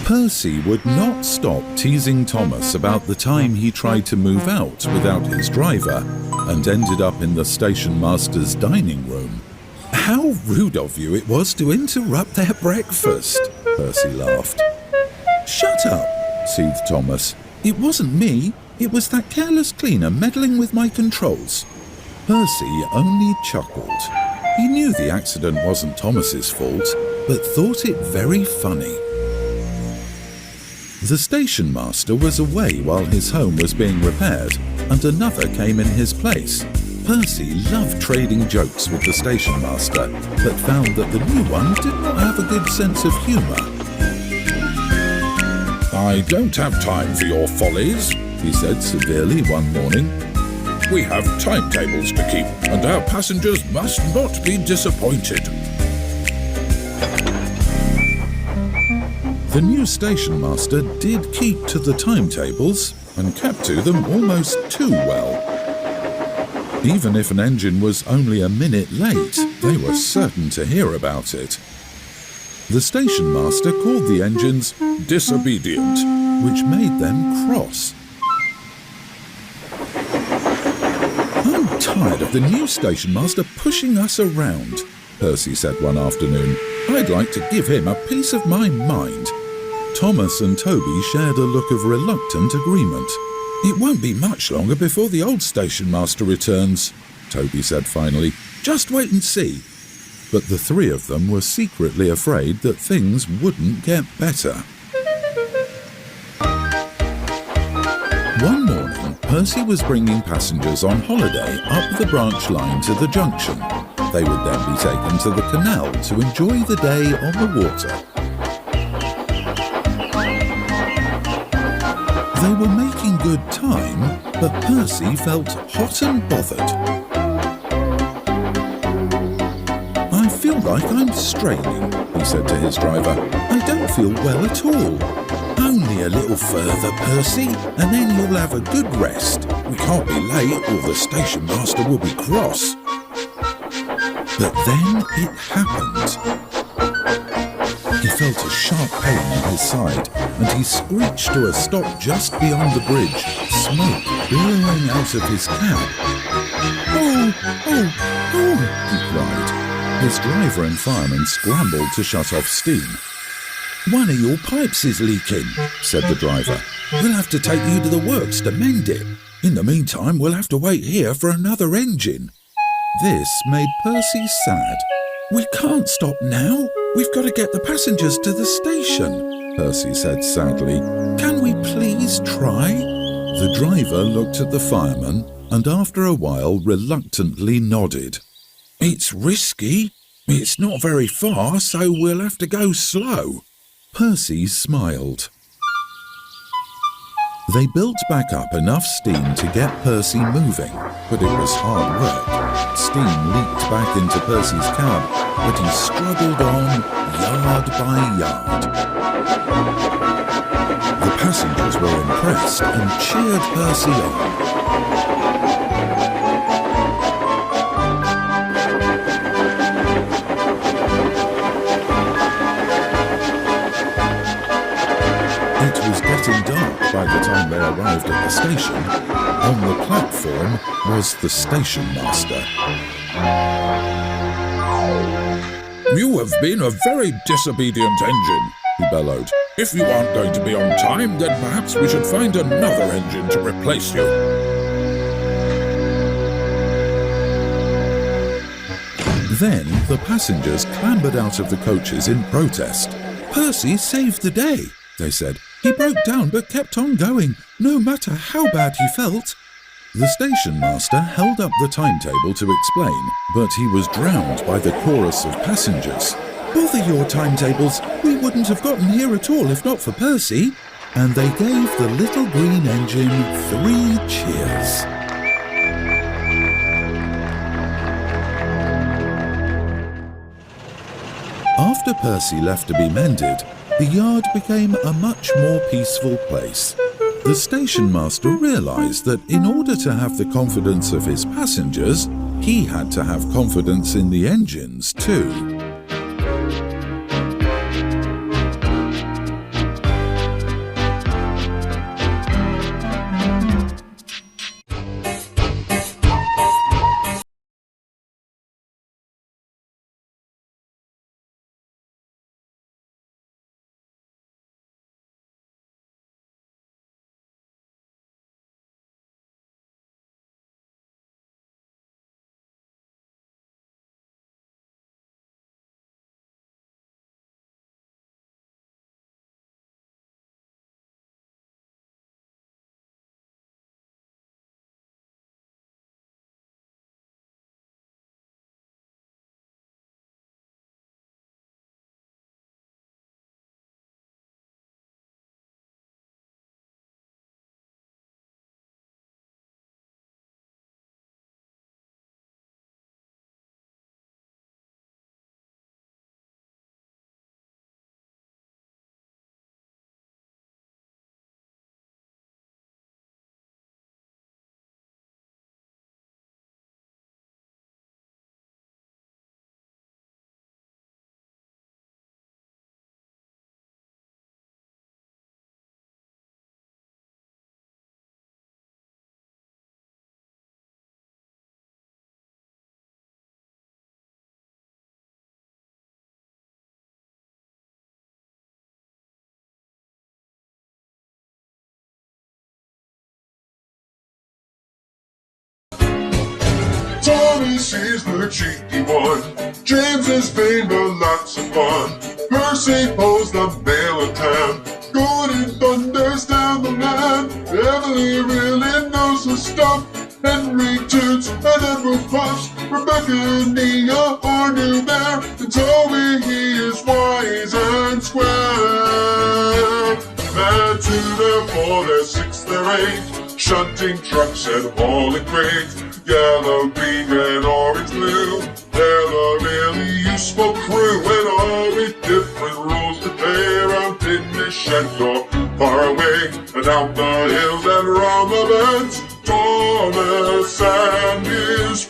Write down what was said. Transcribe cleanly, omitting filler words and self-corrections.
Percy would not stop teasing Thomas about the time he tried to move out without his driver and ended up in the station master's dining room. "How rude of you it was to interrupt their breakfast," Percy laughed. "Shut up," soothed Thomas. "It wasn't me, it was that careless cleaner meddling with my controls." Percy only chuckled. He knew the accident wasn't Thomas's fault, but thought it very funny. The station master was away while his home was being repaired, and another came in his place. Percy loved trading jokes with the station master, but found that the new one did not have a good sense of humour. "I don't have time for your follies," he said severely one morning. "We have timetables to keep, and our passengers must not be disappointed." The new station master did keep to the timetables and kept to them almost too well. Even if an engine was only a minute late, they were certain to hear about it. The station master called the engines disobedient, which made them cross. "I'm tired of the new station master pushing us around," Percy said one afternoon. "I'd like to give him a piece of my mind." Thomas and Toby shared a look of reluctant agreement. "It won't be much longer before the old station master returns," Toby said finally. "Just wait and see." But the three of them were secretly afraid that things wouldn't get better. One morning, Percy was bringing passengers on holiday up the branch line to the junction. They would then be taken to the canal to enjoy the day on the water. They were making good time, but Percy felt hot and bothered. "I feel like I'm straining," he said to his driver. "I don't feel well at all." "Only a little further, Percy, and then you'll have a good rest. We can't be late or the station master will be cross." But then it happened. He felt a sharp pain in his side, and he screeched to a stop just beyond the bridge, smoke billowing out of his cab. "Oh, oh, oh," he cried. His driver and fireman scrambled to shut off steam. "One of your pipes is leaking," said the driver. "We'll have to take you to the works to mend it. In the meantime, we'll have to wait here for another engine." This made Percy sad. "We can't stop now. We've got to get the passengers to the station," Percy said sadly. "Can we please try?" The driver looked at the fireman and after a while reluctantly nodded. "It's risky. It's not very far, so we'll have to go slow." Percy smiled. They built back up enough steam to get Percy moving, but it was hard work. Steam leaked back into Percy's cab, but he struggled on yard by yard. The passengers were impressed and cheered Percy on. It was getting dark by the time they arrived at the station. On the platform was the station master. You have been a very disobedient engine, he bellowed. If you aren't going to be on time, then perhaps we should find another engine to replace you. Then the passengers clambered out of the coaches in protest. Percy saved the day, they said. He broke down but kept on going, no matter how bad he felt. The station master held up the timetable to explain, but he was drowned by the chorus of passengers. Bother your timetables, we wouldn't have gotten here at all if not for Percy. And they gave the little green engine 3 cheers. After Percy left to be mended, the yard became a much more peaceful place. The station master realised that in order to have the confidence of his passengers, he had to have confidence in the engines too. Tommy sees the cheeky one. James has been lots of fun. Percy pulls the mail of town. Gordon thunders down the line. Emily really knows her stuff. Henry toots and Edward puffs. Rebecca and Nia are new there. And Tommy, he is wise and square. They're 2, they're 4, they're 6, they're 8. Shunting trucks and hauling crates. Yellow, green, red, orange, blue. They're a really useful crew, and all with different roles to play around in the shed or far away and out the hills and round the bends. Thomas and his